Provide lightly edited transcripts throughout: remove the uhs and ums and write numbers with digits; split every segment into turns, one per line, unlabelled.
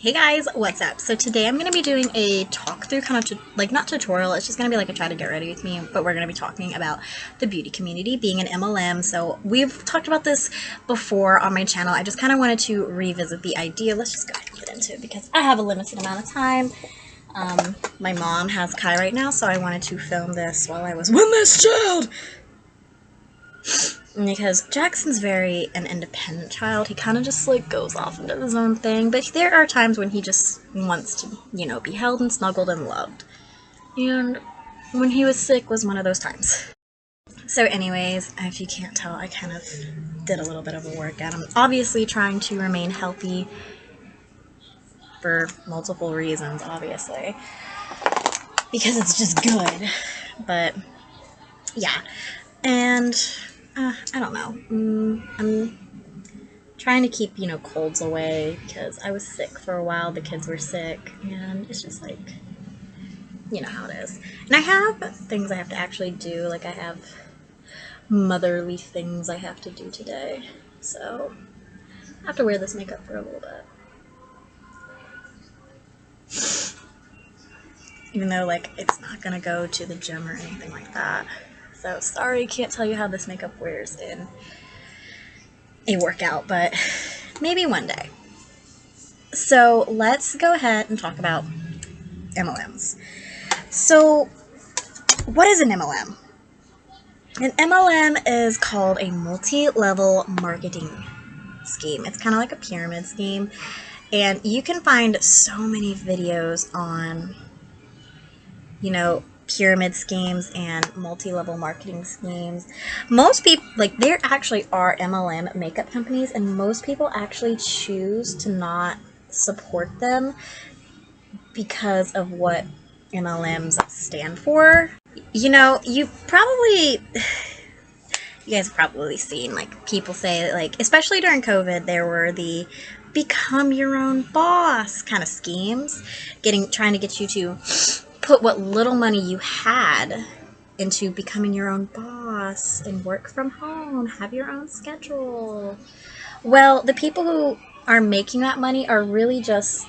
Hey guys, what's up? So today I'm going to be doing a talk through kind of not tutorial, it's just going to be like a try to get ready with me, but we're going to be talking about the beauty community being an MLM. So we've talked about this before on my channel. I just kind of wanted to revisit the idea. Let's just go ahead and get into it because I have a limited amount of time. My mom has Kai right now, so I wanted to film this while I was with this child. Because Jackson's very an independent child. He kind of just like goes off and does his own thing, but there are times when he just wants to, you know, be held and snuggled and loved. And when he was sick was one of those times. So anyways, if you can't tell, I kind of did a little bit of a workout. I'm obviously trying to remain healthy for multiple reasons, obviously. Because it's just good. But yeah. And I don't know. I'm trying to keep, colds away because I was sick for a while. The kids were sick, and it's just like, you know how it is. And I have things I have to actually do. Like I have motherly things I have to do today. So I have to wear this makeup for a little bit. Even though, like, it's not gonna go to the gym or anything like that. So sorry, can't tell you how this makeup wears in a workout, but maybe one day. So let's go ahead and talk about MLMs. So what is an MLM? An MLM is called a multi-level marketing scheme. It's kind of like a pyramid scheme, and you can find so many videos on, pyramid schemes and multi-level marketing schemes. Most people, like, there actually are MLM makeup companies, and most people actually choose to not support them because of what MLMs stand for. You guys have probably seen, like, people say, like, especially during COVID, there were the become your own boss kind of schemes, trying to get you to put what little money you had into becoming your own boss and work from home, have your own schedule. Well, the people who are making that money are really just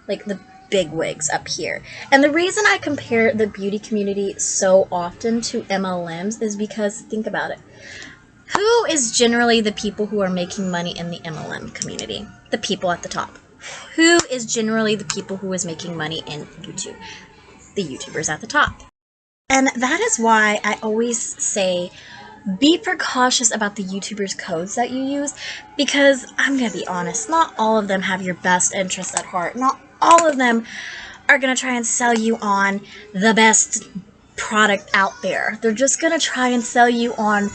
like the big wigs up here. And the reason I compare the beauty community so often to MLMs is because, think about it. Who is generally the people who are making money in the MLM community? The people at the top. Who is generally the people who is making money in YouTube? The YouTubers at the top. And that is why I always say be precautious about the YouTubers' codes that you use, because I'm going to be honest, not all of them have your best interests at heart. Not all of them are going to try and sell you on the best product out there. They're just going to try and sell you on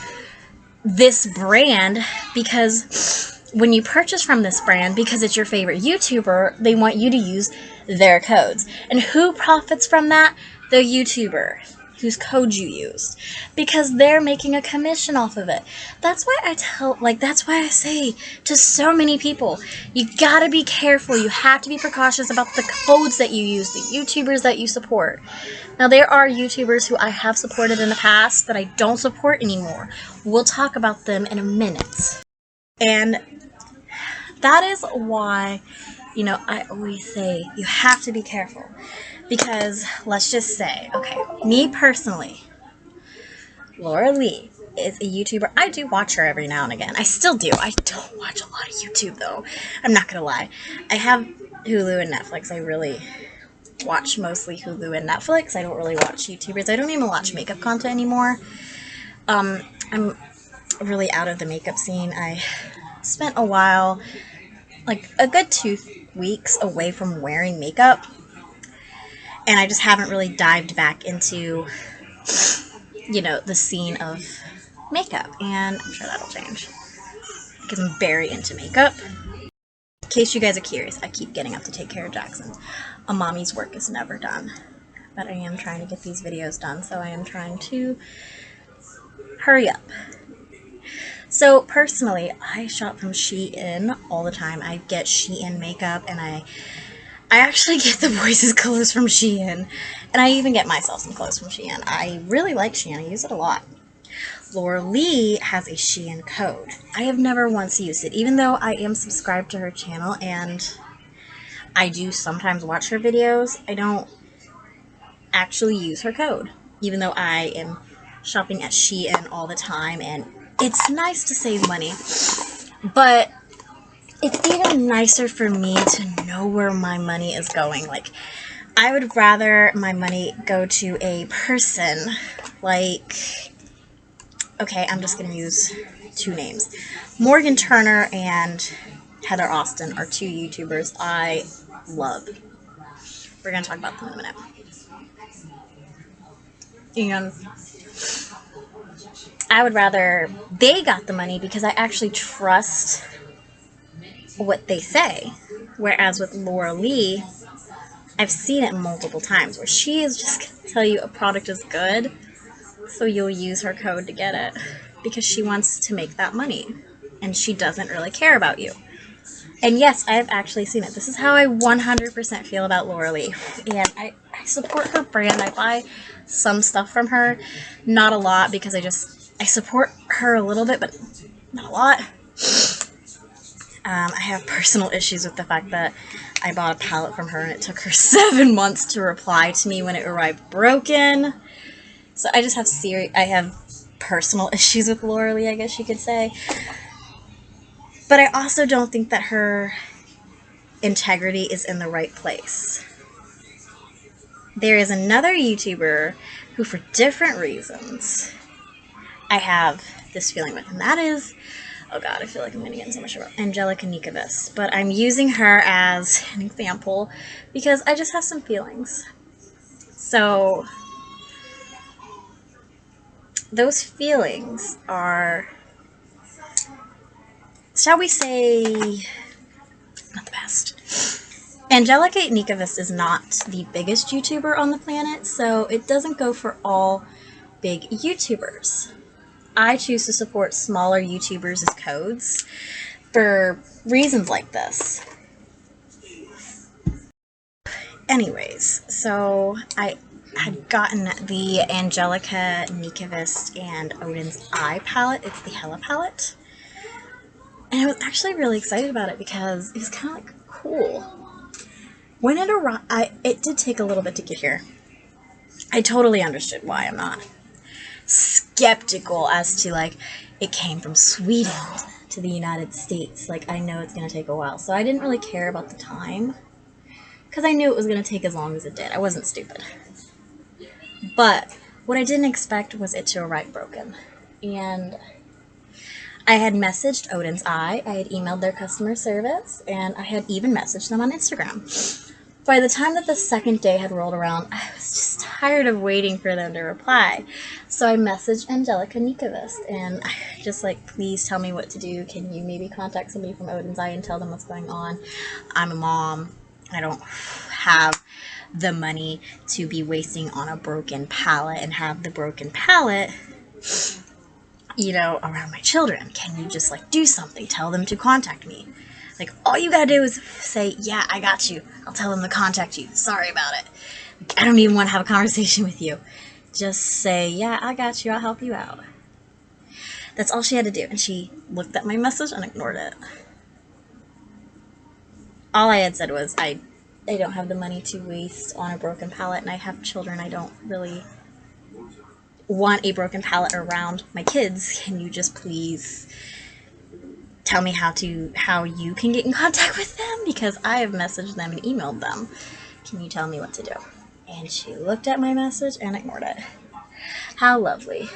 this brand because when you purchase from this brand, because it's your favorite YouTuber, they want you to use their codes. And who profits from that? The YouTuber whose code you used, because they're making a commission off of it. That's why that's why I say to so many people, you gotta be careful. You have to be precautious about the codes that you use, the YouTubers that you support. Now, there are YouTubers who I have supported in the past that I don't support anymore. We'll talk about them in a minute. And that is why, I always say you have to be careful. Because let's just say, okay, me personally, Laura Lee is a YouTuber. I do watch her every now and again. I still do. I don't watch a lot of YouTube, though. I'm not going to lie. I have Hulu and Netflix. I really watch mostly Hulu and Netflix. I don't really watch YouTubers. I don't even watch makeup content anymore. I'm really out of the makeup scene. I spent a while, like a good 2 weeks away from wearing makeup. And I just haven't really dived back into, the scene of makeup. And I'm sure that'll change. Because I'm very into makeup. In case you guys are curious, I keep getting up to take care of Jackson. A mommy's work is never done. But I am trying to get these videos done, so I am trying to hurry up. So personally, I shop from Shein all the time. I get Shein makeup, and I actually get the boys' clothes from Shein, and I even get myself some clothes from Shein. I really like Shein. I use it a lot. Laura Lee has a Shein code. I have never once used it, even though I am subscribed to her channel, and I do sometimes watch her videos. I don't actually use her code, even though I am shopping at Shein all the time, and it's nice to save money. But it's even nicer for me to know where my money is going. Like, I would rather my money go to a person like, okay, I'm just going to use two names. Morgan Turner and Heather Austin are two YouTubers I love. We're going to talk about them in a minute. And I would rather they got the money because I actually trust what they say. Whereas with Laura Lee, I've seen it multiple times where she is just going to tell you a product is good, so you'll use her code to get it because she wants to make that money and she doesn't really care about you. And yes, I've actually seen it. This is how I 100% feel about Laura Lee. And I support her brand. I buy some stuff from her. Not a lot because I support her a little bit, but not a lot. I have personal issues with the fact that I bought a palette from her and it took her 7 months to reply to me when it arrived broken. So I just have I have personal issues with Laura Lee, I guess you could say. But I also don't think that her integrity is in the right place. There is another YouTuber who, for different reasons, I have this feeling with, and that is, oh god, I feel like I'm going to get in so much trouble, Angelica Nikovis. But I'm using her as an example because I just have some feelings. So, those feelings are, shall we say, not the best. Angelica Nikovis is not the biggest YouTuber on the planet, so it doesn't go for all big YouTubers. I choose to support smaller YouTubers as codes for reasons like this. Anyways, so I had gotten the Angelica Nikovis and Odin's Eye palette. It's the Hella palette. And I was actually really excited about it because it was kind of like cool. When it arrived, it did take a little bit to get here. I totally understood why I'm not skeptical as to, like, it came from Sweden to the United States. Like, I know it's going to take a while. So I didn't really care about the time because I knew it was going to take as long as it did. I wasn't stupid. But what I didn't expect was it to arrive broken. And I had messaged Odin's Eye, I had emailed their customer service, and I had even messaged them on Instagram. By the time that the second day had rolled around, I was just tired of waiting for them to reply. So I messaged Angelica Nikovis, and I just like, please tell me what to do. Can you maybe contact somebody from Odin's Eye and tell them what's going on? I'm a mom. I don't have the money to be wasting on a broken palette and have the broken palette, you know, around my children. Can you just like do something? Tell them to contact me. Like, all you gotta do is say, yeah, I got you. I'll tell them to contact you. Sorry about it. I don't even want to have a conversation with you. Just say, yeah, I got you. I'll help you out. That's all she had to do. And she looked at my message and ignored it. All I had said was, I don't have the money to waste on a broken palette, and I have children. I don't really want a broken palette around my kids. Can you just please tell me how you can get in contact with them, because I have messaged them and emailed them. Can you tell me what to do? And she looked at my message and ignored it. How lovely.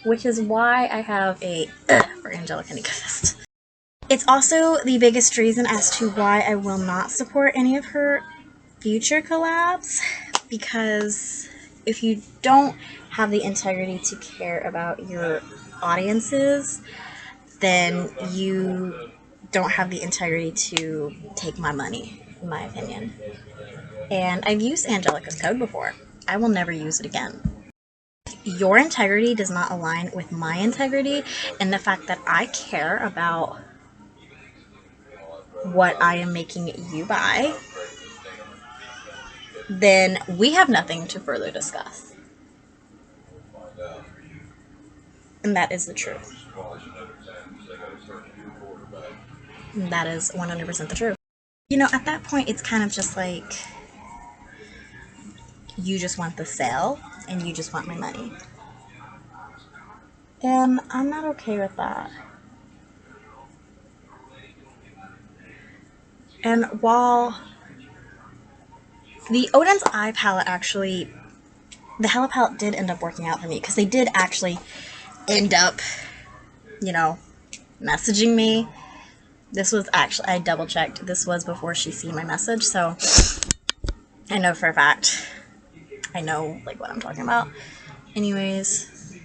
Which is why I have a for Angelica Nikovis. It's also the biggest reason as to why I will not support any of her future collabs, because if you don't have the integrity to care about your audiences, then you don't have the integrity to take my money, in my opinion. And I've used Angelica's code before. I will never use it again. Your integrity does not align with my integrity and the fact that I care about what I am making you buy, then we have nothing to further discuss. And that is the truth. And that is 100% the truth. You know, at that point, it's kind of just like, you just want the sale and you just want my money. And I'm not okay with that. And while the Odin's Eye palette actually, the Hella palette did end up working out for me, because they did actually end up, you know, messaging me. This was actually, I double checked, this was before she seen my message, so I know for a fact, I know like what I'm talking about. Anyways,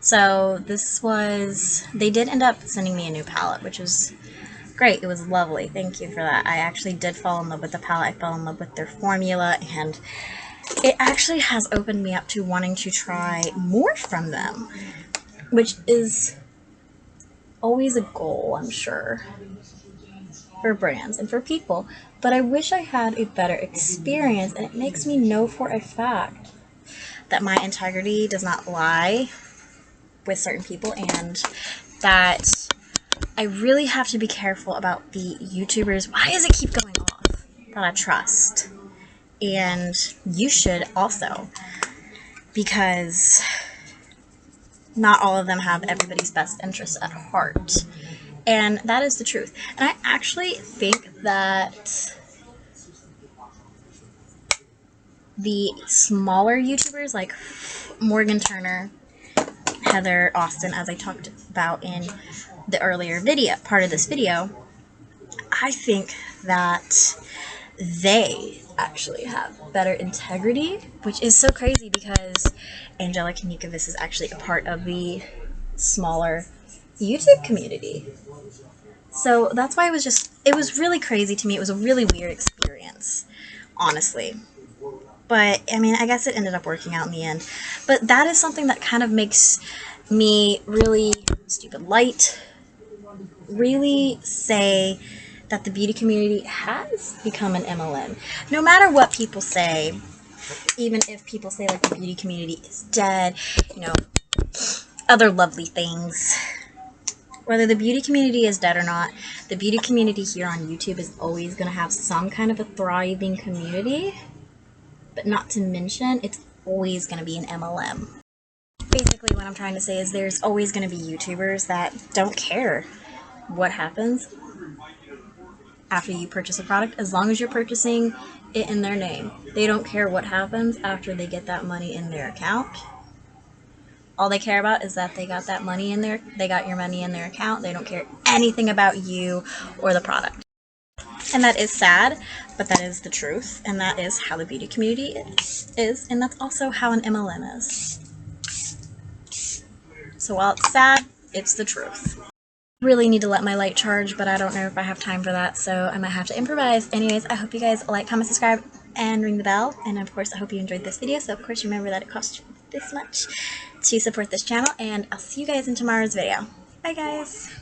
so this was, they did end up sending me a new palette, which was great. It was lovely. Thank you for that. I actually did fall in love with the palette. I fell in love with their formula, and it actually has opened me up to wanting to try more from them, which is always a goal, I'm sure, for brands and for people. But I wish I had a better experience, and it makes me know for a fact that my integrity does not lie with certain people, and that I really have to be careful about the YouTubers. Why does it keep going off? That I trust. And you should also, because not all of them have everybody's best interests at heart. And that is the truth. And I actually think that the smaller YouTubers like Morgan Turner, Heather Austin, as I talked about in the earlier video, part of this video, I think that they actually have better integrity, which is so crazy because Angelica Nikovis is actually a part of the smaller YouTube community. So that's why it was really crazy to me. It was a really weird experience, honestly. But, I mean, I guess it ended up working out in the end. But that is something that kind of makes me really stupid light, really say that the beauty community has become an MLM. No matter what people say, even if people say like the beauty community is dead, you know, other lovely things, whether the beauty community is dead or not, the beauty community here on YouTube is always going to have some kind of a thriving community, but not to mention, it's always going to be an MLM. Basically, what I'm trying to say is there's always going to be YouTubers that don't care what happens after you purchase a product, as long as you're purchasing it in their name. They don't care what happens after they get that money in their account. All they care about is that they got that money in they got your money in their account. They don't care anything about you or the product. And that is sad, but that is the truth, and that is how the beauty community is, and that's also how an MLM is. So while it's sad, it's the truth. Really need to let my light charge, but I don't know if I have time for that, so I might have to improvise. Anyways, I hope you guys like, comment, subscribe, and ring the bell. And of course, I hope you enjoyed this video. So of course, remember that it costs you this much to support this channel, and I'll see you guys in tomorrow's video. Bye guys!